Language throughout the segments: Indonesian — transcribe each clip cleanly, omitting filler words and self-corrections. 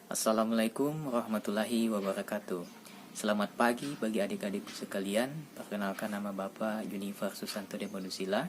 Assalamualaikum warahmatullahi wabarakatuh. Selamat pagi bagi adik-adikku sekalian. Perkenalkan, nama Bapak Junifer Susanto Demodusila.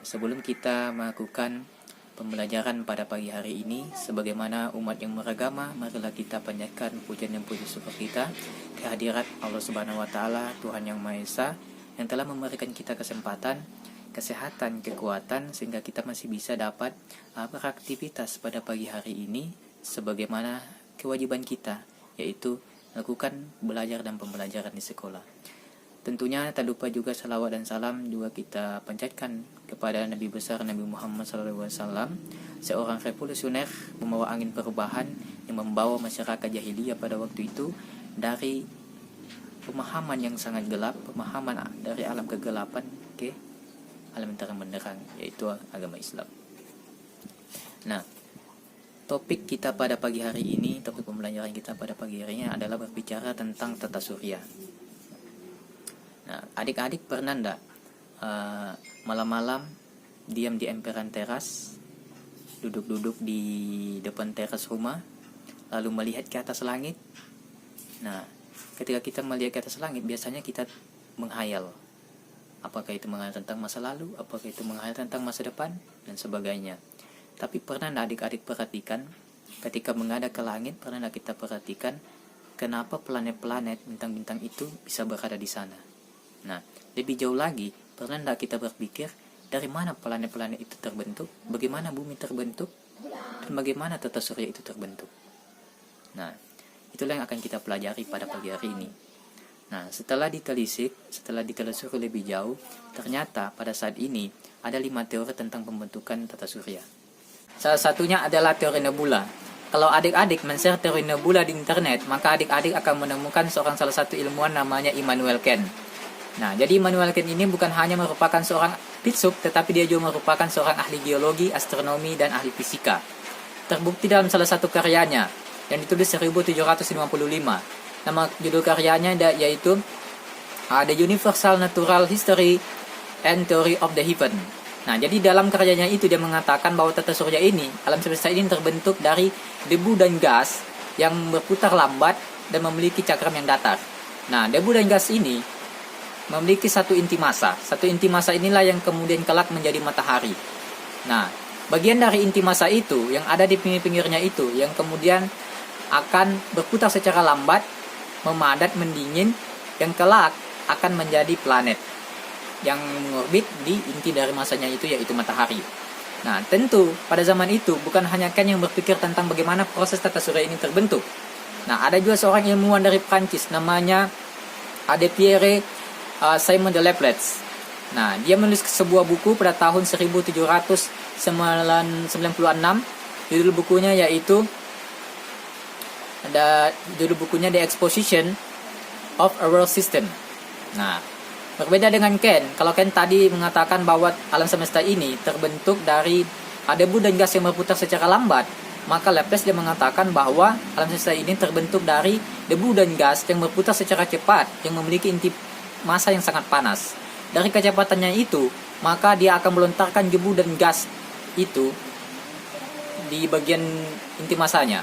Sebelum kita melakukan pembelajaran pada pagi hari ini, sebagaimana umat yang beragama, marilah kita panjatkan pujian dan puji syukur kita kehadirat Allah Subhanahu wa taala, Tuhan yang Maha Esa, yang telah memberikan kita kesempatan, kesehatan, kekuatan sehingga kita masih bisa dapat beraktivitas pada pagi hari ini sebagaimana kewajiban kita, yaitu melakukan belajar dan pembelajaran di sekolah. Tentunya tak lupa juga salawat dan salam juga kita panjatkan kepada Nabi besar Nabi Muhammad SAW, seorang revolusioner membawa angin perubahan yang membawa masyarakat jahiliyah pada waktu itu dari pemahaman yang sangat gelap, pemahaman dari alam kegelapan ke alam terang benderang, yaitu agama Islam. Topik kita pada pagi hari ini, topik pembelajaran kita pada pagi hari ini adalah berbicara tentang tata surya. Adik-adik pernah enggak malam-malam diam di emperan teras, duduk-duduk di depan teras rumah, lalu melihat ke atas langit? Ketika kita melihat ke atas langit, biasanya kita menghayal. Apakah itu menghayal tentang masa lalu, apakah itu menghayal tentang masa depan, dan sebagainya. Tapi pernah adik-adik perhatikan, ketika menghadap ke langit, pernah kita perhatikan kenapa planet-planet, bintang-bintang itu bisa berada di sana? Lebih jauh lagi, pernah kita berpikir dari mana planet-planet itu terbentuk, bagaimana bumi terbentuk, dan bagaimana tata surya itu terbentuk? Itulah yang akan kita pelajari pada pagi hari ini. Setelah ditelusuri lebih jauh, ternyata pada saat ini ada 5 teori tentang pembentukan tata surya. Salah satunya adalah teori nebula. Kalau adik-adik men-share teori nebula di internet, maka adik-adik akan menemukan salah satu ilmuwan namanya Immanuel Kant. Jadi Immanuel Kant ini bukan hanya merupakan seorang filsuf, tetapi dia juga merupakan seorang ahli geologi, astronomi, dan ahli fisika. Terbukti dalam salah satu karyanya yang ditulis 1755. Nama judul karyanya yaitu The Universal Natural History and Theory of the Heaven. Jadi dalam karyanya itu dia mengatakan bahwa tata surya ini, alam semesta ini terbentuk dari debu dan gas yang berputar lambat dan memiliki cakram yang datar. Debu dan gas ini memiliki satu inti massa. Satu inti massa inilah yang kemudian kelak menjadi matahari. Bagian dari inti massa itu yang ada di pinggir-pinggirnya itu yang kemudian akan berputar secara lambat, memadat, mendingin, yang kelak akan menjadi planet yang mengorbit di inti dari masanya itu, yaitu matahari. Tentu pada zaman itu bukan hanya Kant yang berpikir tentang bagaimana proses tata surya ini terbentuk. Ada juga seorang ilmuwan dari Prancis namanya Pierre Simon de Laplace. Dia menulis sebuah buku pada tahun 1796. Judul bukunya The Exposition of a World System. Berbeda dengan Kant. Kalau Kant tadi mengatakan bahwa alam semesta ini terbentuk dari debu dan gas yang berputar secara lambat, maka Laplace dia mengatakan bahwa alam semesta ini terbentuk dari debu dan gas yang berputar secara cepat, yang memiliki inti massa yang sangat panas. Dari kecepatannya itu, maka dia akan melontarkan debu dan gas itu di bagian inti massanya.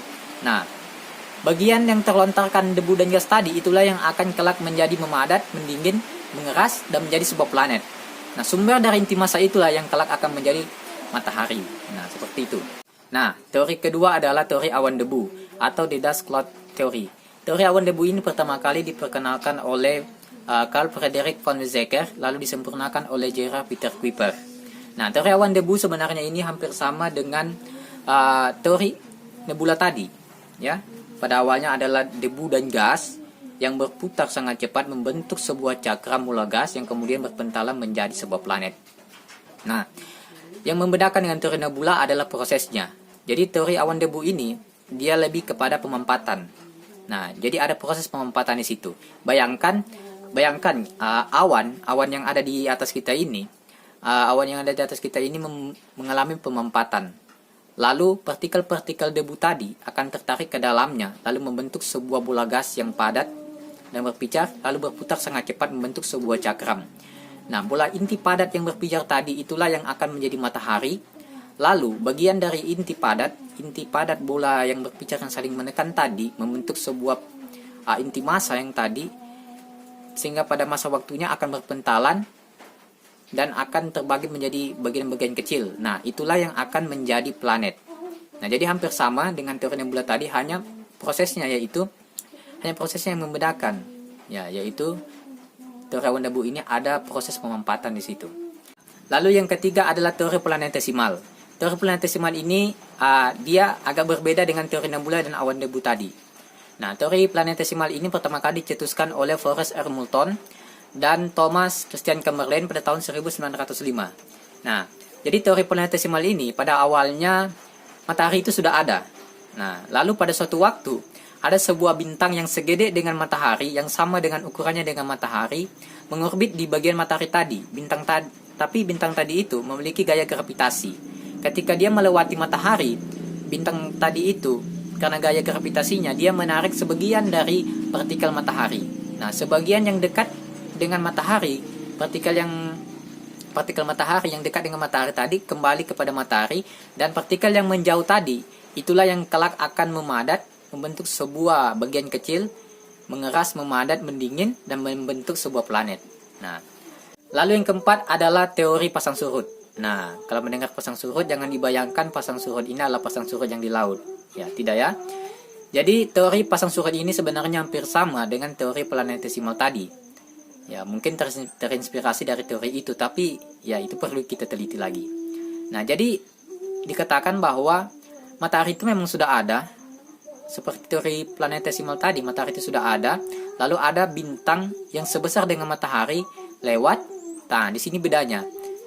Bagian yang terlontarkan debu dan gas tadi itulah yang akan kelak menjadi memadat, mendingin, mengeras, dan menjadi sebuah planet. Sumber dari inti massa itulah yang kelak akan menjadi matahari. Seperti itu. Teori kedua adalah teori awan debu atau the dust cloud theory. Teori awan debu ini pertama kali diperkenalkan oleh Carl Friedrich von Weizsäcker, lalu disempurnakan oleh Gerard Peter Kuiper. Teori awan debu sebenarnya ini hampir sama dengan teori nebula tadi. Pada awalnya adalah debu dan gas yang berputar sangat cepat membentuk sebuah cakram mula gas yang kemudian berpentalan menjadi sebuah planet. Yang membedakan dengan teori nebula adalah prosesnya. Jadi teori awan debu ini dia lebih kepada pemempatan. Jadi ada proses pemempatan di situ. Bayangkan awan yang ada di atas kita ini, mengalami pemempatan. Lalu partikel-partikel debu tadi akan tertarik ke dalamnya, lalu membentuk sebuah bola gas yang padat dan berpijar, lalu berputar sangat cepat membentuk sebuah cakram. Bola inti padat yang berpijar tadi itulah yang akan menjadi matahari. Lalu bagian dari inti padat bola yang berpijak yang saling menekan tadi membentuk sebuah inti massa yang tadi, sehingga pada masa waktunya akan berpentalan dan akan terbagi menjadi bagian-bagian kecil. Nah, itulah yang akan menjadi planet. Nah, jadi hampir sama dengan teori nebula tadi, hanya prosesnya yang membedakan. Ya, yaitu teori awan debu ini ada proses pemampatan di situ. Lalu yang ketiga adalah teori planetesimal. Teori planetesimal ini dia agak berbeda dengan teori nebula dan awan debu tadi. Nah, teori planetesimal ini pertama kali dicetuskan oleh Forrest R. Moulton dan Thomas Christian Chamberlain pada tahun 1905. Nah, jadi teori planetesimal ini pada awalnya matahari itu sudah ada. Nah, lalu pada suatu waktu ada sebuah bintang yang segede dengan matahari, yang sama dengan ukurannya dengan matahari, mengorbit di bagian matahari tadi. Tapi bintang tadi itu memiliki gaya gravitasi. Ketika dia melewati matahari, bintang tadi itu karena gaya gravitasinya dia menarik sebagian dari partikel matahari. Nah, sebagian yang dekat dengan matahari, partikel matahari yang dekat dengan matahari tadi kembali kepada matahari, dan partikel yang menjauh tadi itulah yang kelak akan memadat, membentuk sebuah bagian kecil, mengeras, memadat, mendingin, dan membentuk sebuah planet. Nah, lalu yang keempat adalah teori pasang surut. Nah, kalau mendengar pasang surut, jangan dibayangkan pasang surut ini adalah pasang surut yang di laut. Ya, tidak ya. Jadi, teori pasang surut ini sebenarnya hampir sama dengan teori planetesimal tadi. Ya, mungkin terinspirasi dari teori itu, tapi ya itu perlu kita teliti lagi. Nah, jadi dikatakan bahwa matahari itu memang sudah ada. Seperti teori planetesimal tadi, matahari itu sudah ada. Lalu ada bintang yang sebesar dengan matahari lewat. Nah, di sini bedanya.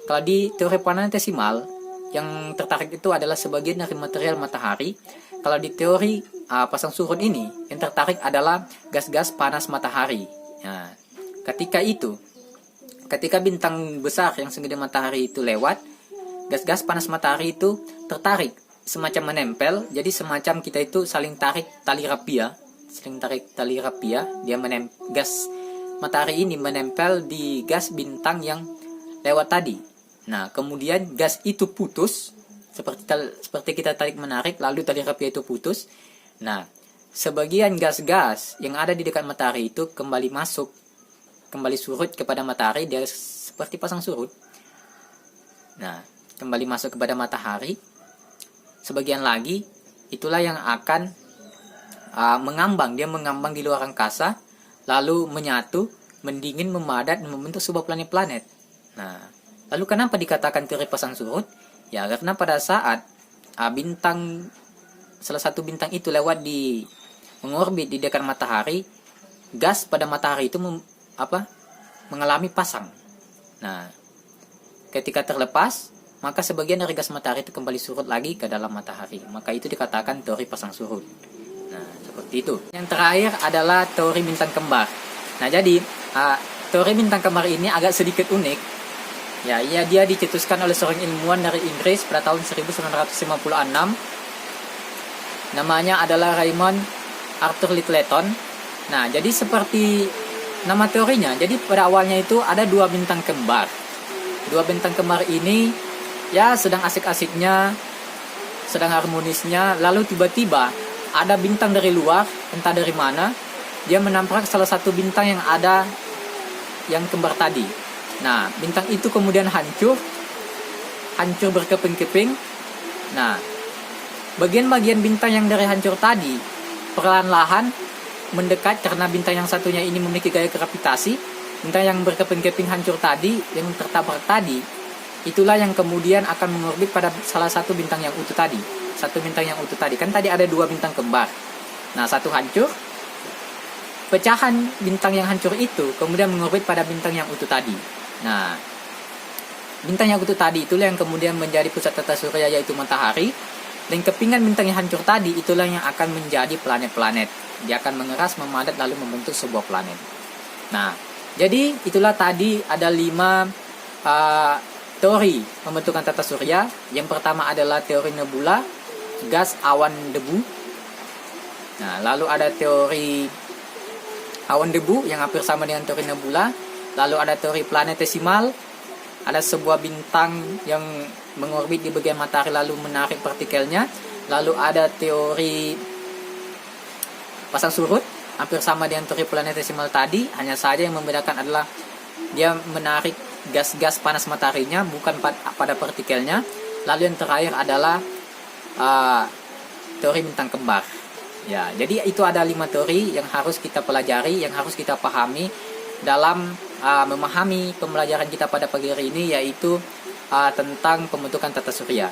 Kalau di teori planetesimal, yang tertarik itu adalah sebagian dari material matahari. Kalau di teori pasang surut ini, yang tertarik adalah gas-gas panas matahari. Nah, ketika bintang besar yang segede matahari itu lewat, gas-gas panas matahari itu tertarik, semacam menempel. Jadi semacam kita itu saling tarik tali rapia. Dia gas matahari ini menempel di gas bintang yang lewat tadi. Nah, kemudian gas itu putus, seperti kita tarik menarik, lalu tali rapia itu putus. Nah, sebagian gas-gas yang ada di dekat matahari itu kembali surut kepada matahari, dia seperti pasang surut. Nah, kembali masuk kepada matahari. Sebagian lagi, itulah yang akan mengambang di luar angkasa, lalu menyatu, mendingin, memadat, dan membentuk sebuah planet-planet. Nah, lalu kenapa dikatakan teori pasang surut? Ya, karena pada saat salah satu bintang itu lewat mengorbit di dekat matahari, gas pada matahari itu mengalami pasang. Nah, ketika terlepas, maka sebagian dari gas matahari itu kembali surut lagi ke dalam matahari. Maka itu dikatakan teori pasang surut. Nah, seperti itu. Yang terakhir adalah teori bintang kembar. Nah, jadi teori bintang kembar ini agak sedikit unik. Ya, dia dicetuskan oleh seorang ilmuwan dari Inggris pada tahun 1956. Namanya adalah Raymond Arthur Littleton. Nah, jadi seperti nama teorinya, jadi pada awalnya itu ada dua bintang kembar. Dua bintang kembar ini ya sedang asik-asiknya, sedang harmonisnya, lalu tiba-tiba ada bintang dari luar, entah dari mana, dia menabrak salah satu bintang yang ada yang kembar tadi. Nah, bintang itu kemudian hancur berkeping-keping. Nah, bagian-bagian bintang yang dari hancur tadi perlahan-lahan mendekat karena bintang yang satunya ini memiliki gaya gravitasi. Bintang yang berkeping-keping hancur tadi, yang tertabrak tadi, itulah yang kemudian akan mengorbit pada salah satu bintang yang utuh tadi. Kan tadi ada dua bintang kembar. Nah, satu hancur, pecahan bintang yang hancur itu kemudian mengorbit pada bintang yang utuh tadi. Nah, bintang yang utuh tadi itulah yang kemudian menjadi pusat tata surya, yaitu matahari. Dan kepingan bintang yang hancur tadi itulah yang akan menjadi planet-planet. Dia akan mengeras, memadat, lalu membentuk sebuah planet. Nah, jadi itulah tadi ada 5 teori pembentukan tata surya. Yang pertama adalah teori nebula, gas, awan, debu. Nah, lalu ada teori awan debu yang hampir sama dengan teori nebula. Lalu ada teori planetesimal, ada sebuah bintang yang mengorbit di bagian matahari lalu menarik partikelnya. Lalu ada teori pasang surut, hampir sama dengan teori planetesimal tadi, hanya saja yang membedakan adalah dia menarik gas-gas panas mataharinya, bukan pada partikelnya. Lalu yang terakhir adalah teori bintang kembar. Ya, jadi itu ada 5 teori yang harus kita pelajari, yang harus kita pahami dalam memahami pembelajaran kita pada pagi hari ini, yaitu tentang pembentukan tata surya.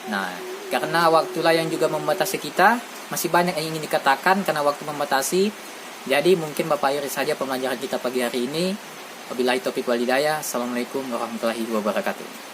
Nah, karena waktulah yang juga membatasi kita, masih banyak yang ingin dikatakan karena waktu membatasi. Jadi mungkin Bapak akhiri saja pembelajaran kita pagi hari ini. Wabillahi taufiq wal hidayah. Assalamualaikum warahmatullahi wabarakatuh.